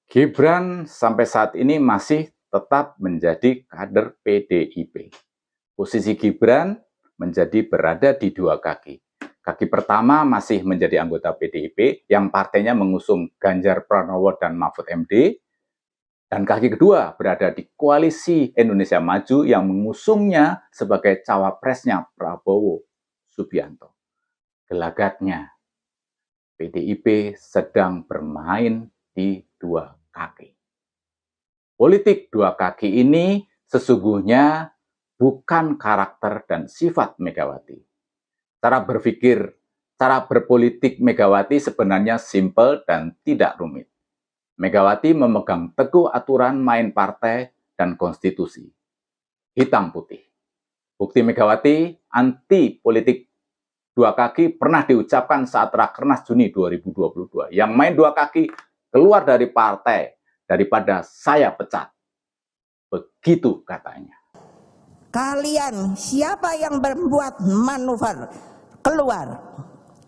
Gibran sampai saat ini masih tetap menjadi kader PDIP. Posisi Gibran menjadi berada di dua kaki. Kaki pertama masih menjadi anggota PDIP yang partainya mengusung Ganjar Pranowo dan Mahfud MD. Dan kaki kedua berada di Koalisi Indonesia Maju yang mengusungnya sebagai cawapresnya Prabowo Subianto. Gelagatnya, PDIP sedang bermain di dua kaki. Politik dua kaki ini sesungguhnya bukan karakter dan sifat Megawati. Cara berpikir, cara berpolitik Megawati sebenarnya simpel dan tidak rumit. Megawati memegang teguh aturan main partai dan konstitusi. Hitam putih. Bukti Megawati anti politik dua kaki pernah diucapkan saat Rakernas Juni 2022. Yang main dua kaki keluar dari partai daripada saya pecat. Begitu katanya. Kalian siapa yang membuat manuver keluar?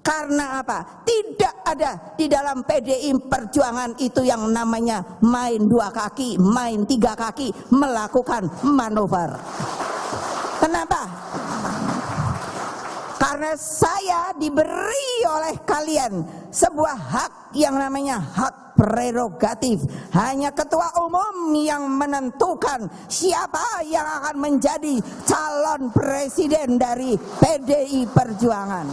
Karena apa? Tidak ada di dalam PDI Perjuangan itu yang namanya main dua kaki, main tiga kaki, melakukan manuver. Kenapa? Karena saya diberi oleh kalian sebuah hak yang namanya hak prerogatif. Hanya ketua umum yang menentukan siapa yang akan menjadi calon presiden dari PDI Perjuangan.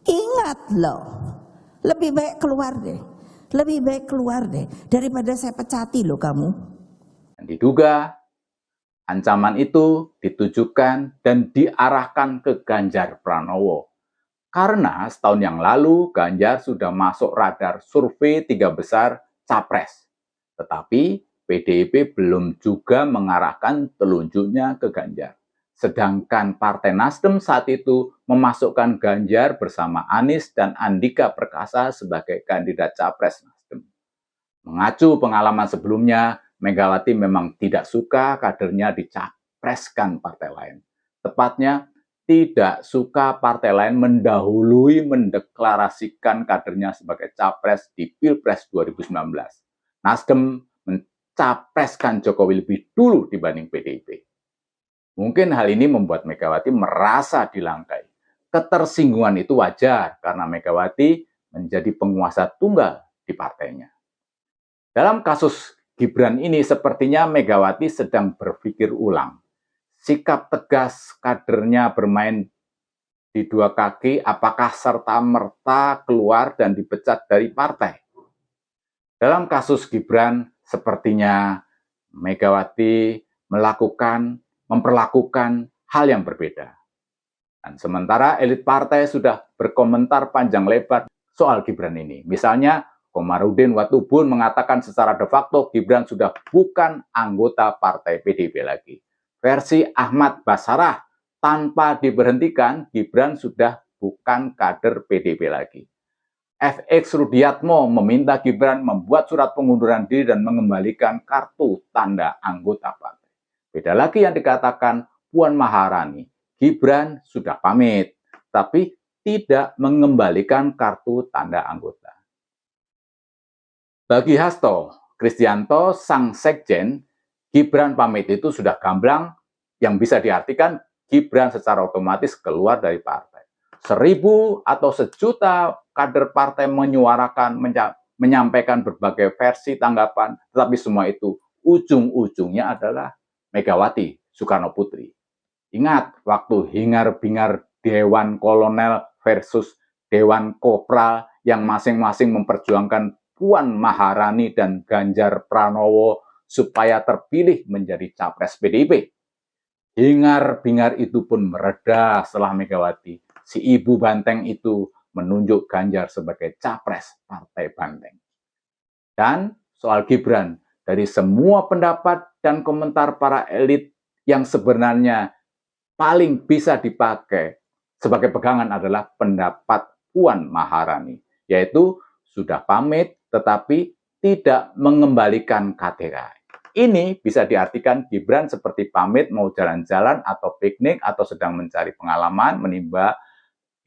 Ingat loh, lebih baik keluar deh. Lebih baik keluar deh daripada saya pecati loh kamu. Diduga ancaman itu ditujukan dan diarahkan ke Ganjar Pranowo. Karena setahun yang lalu Ganjar sudah masuk radar survei 3 besar capres. Tetapi PDIP belum juga mengarahkan telunjuknya ke Ganjar. Sedangkan Partai Nasdem saat itu memasukkan Ganjar bersama Anies dan Andika Perkasa sebagai kandidat capres Nasdem. Mengacu pengalaman sebelumnya, Megawati memang tidak suka kadernya dicapreskan partai lain. Tepatnya, tidak suka partai lain mendahului mendeklarasikan kadernya sebagai capres di Pilpres 2019. Nasdem mencapreskan Jokowi lebih dulu dibanding PDIP. Mungkin hal ini membuat Megawati merasa dilangkai. Ketersinggungan itu wajar karena Megawati menjadi penguasa tunggal di partainya. Dalam kasus Gibran ini sepertinya Megawati sedang berpikir ulang. Sikap tegas kadernya bermain di dua kaki apakah serta-merta keluar dan dipecat dari partai? Dalam kasus Gibran sepertinya Megawati memperlakukan hal yang berbeda. Dan sementara elit partai sudah berkomentar panjang lebar soal Gibran ini. Misalnya, Komarudin Watubun mengatakan secara de facto Gibran sudah bukan anggota partai PDIP lagi. Versi Ahmad Basarah, tanpa diberhentikan, Gibran sudah bukan kader PDIP lagi. FX Rudiatmo meminta Gibran membuat surat pengunduran diri dan mengembalikan kartu tanda anggota partai. Beda lagi yang dikatakan Puan Maharani, Gibran sudah pamit, tapi tidak mengembalikan kartu tanda anggota. Bagi Hasto Kristianto, sang sekjen, Gibran pamit itu sudah gamblang yang bisa diartikan Gibran secara otomatis keluar dari partai. 1.000 atau 1.000.000 kader partai menyuarakan, menyampaikan berbagai versi tanggapan, tetapi semua itu ujung-ujungnya adalah Megawati Soekarno Putri. Ingat waktu hingar-bingar Dewan Kolonel versus Dewan Kopral yang masing-masing memperjuangkan Puan Maharani dan Ganjar Pranowo supaya terpilih menjadi capres PDIP. Hingar-bingar itu pun mereda setelah Megawati, si ibu banteng itu menunjuk Ganjar sebagai capres Partai Banteng. Dan soal Gibran, dari semua pendapat dan komentar para elit yang sebenarnya paling bisa dipakai sebagai pegangan adalah pendapat Puan Maharani, yaitu sudah pamit tetapi tidak mengembalikan KTK. Ini bisa diartikan Gibran seperti pamit mau jalan-jalan atau piknik atau sedang mencari pengalaman menimba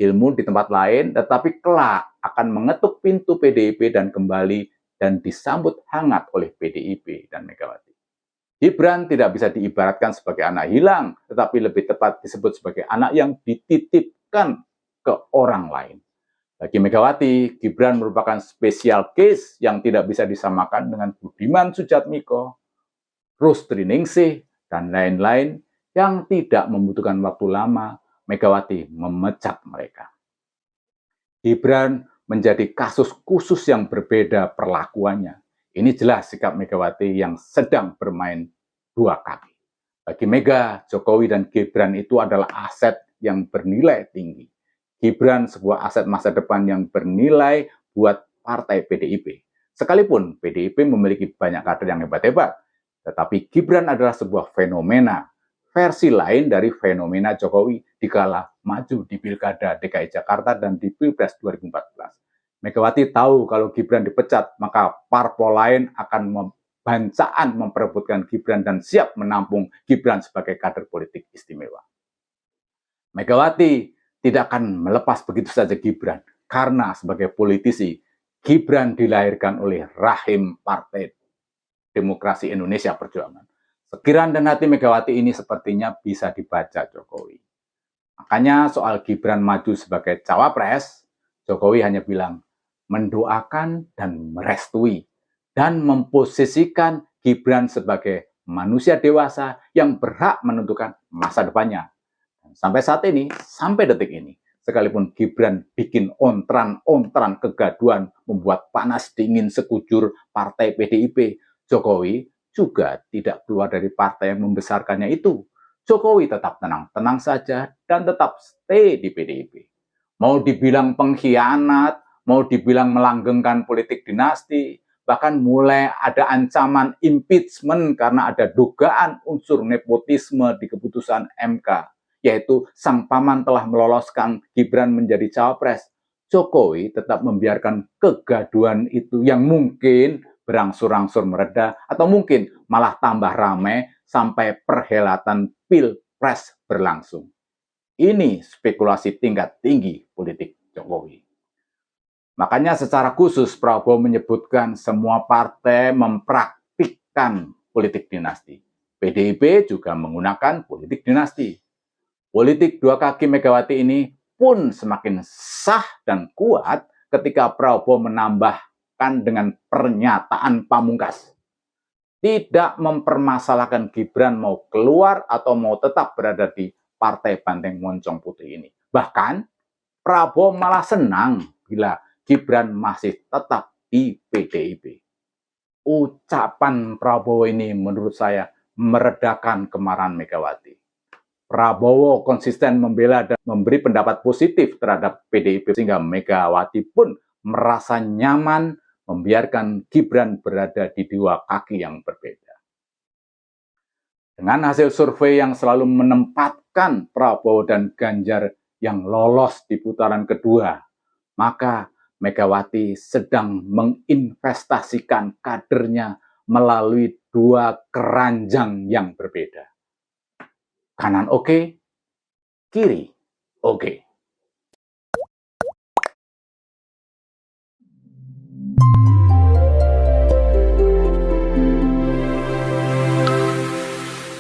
ilmu di tempat lain, tetapi kelak akan mengetuk pintu PDIP dan kembali dan disambut hangat oleh PDIP dan Megawati. Gibran tidak bisa diibaratkan sebagai anak hilang, tetapi lebih tepat disebut sebagai anak yang dititipkan ke orang lain. Bagi Megawati, Gibran merupakan spesial case yang tidak bisa disamakan dengan Budiman Sujatmiko, Rusdi Ningsih, dan lain-lain yang tidak membutuhkan waktu lama. Megawati memecat mereka. Gibran menjadi kasus khusus yang berbeda perlakuannya. Ini jelas sikap Megawati yang sedang bermain dua kaki. Bagi Mega, Jokowi dan Gibran itu adalah aset yang bernilai tinggi. Gibran sebuah aset masa depan yang bernilai buat partai PDIP. Sekalipun PDIP memiliki banyak kader yang hebat-hebat, tetapi Gibran adalah sebuah fenomena, versi lain dari fenomena Jokowi dikala maju di Pilkada DKI Jakarta dan di Pilpres 2014. Megawati tahu kalau Gibran dipecat, maka parpol lain akan bancaan memperebutkan Gibran dan siap menampung Gibran sebagai kader politik istimewa. Megawati tidak akan melepas begitu saja Gibran, karena sebagai politisi, Gibran dilahirkan oleh rahim Partai Demokrasi Indonesia Perjuangan. Pikiran dan hati Megawati ini sepertinya bisa dibaca Jokowi. Makanya soal Gibran maju sebagai cawapres, Jokowi hanya bilang, mendoakan dan merestui, dan memposisikan Gibran sebagai manusia dewasa yang berhak menentukan masa depannya. Dan sampai saat ini, sampai detik ini, sekalipun Gibran bikin ontran-ontran kegaduhan, membuat panas dingin sekujur partai PDIP, Jokowi juga tidak keluar dari partai yang membesarkannya itu. Jokowi tetap tenang-tenang saja dan tetap stay di PDIP. Mau dibilang pengkhianat, mau dibilang melanggengkan politik dinasti, bahkan mulai ada ancaman impeachment karena ada dugaan unsur nepotisme di keputusan MK, yaitu sang paman telah meloloskan Gibran menjadi cawapres. Jokowi tetap membiarkan kegaduhan itu yang mungkin berangsur-angsur mereda atau mungkin malah tambah ramai sampai perhelatan Pilpres berlangsung. Ini spekulasi tingkat tinggi politik Jokowi. Makanya secara khusus Prabowo menyebutkan semua partai mempraktikkan politik dinasti. PDIP juga menggunakan politik dinasti. Politik dua kaki Megawati ini pun semakin sah dan kuat ketika Prabowo menambahkan dengan pernyataan pamungkas. Tidak mempermasalahkan Gibran mau keluar atau mau tetap berada di Partai Banteng Moncong Putih ini. Bahkan Prabowo malah senang bila Gibran masih tetap di PDIP. Ucapan Prabowo ini menurut saya meredakan kemarahan Megawati. Prabowo konsisten membela dan memberi pendapat positif terhadap PDIP sehingga Megawati pun merasa nyaman membiarkan Gibran berada di dua kaki yang berbeda. Dengan hasil survei yang selalu menempatkan Prabowo dan Ganjar yang lolos di putaran kedua, maka Megawati sedang menginvestasikan kadernya melalui dua keranjang yang berbeda. Kanan oke, kiri oke.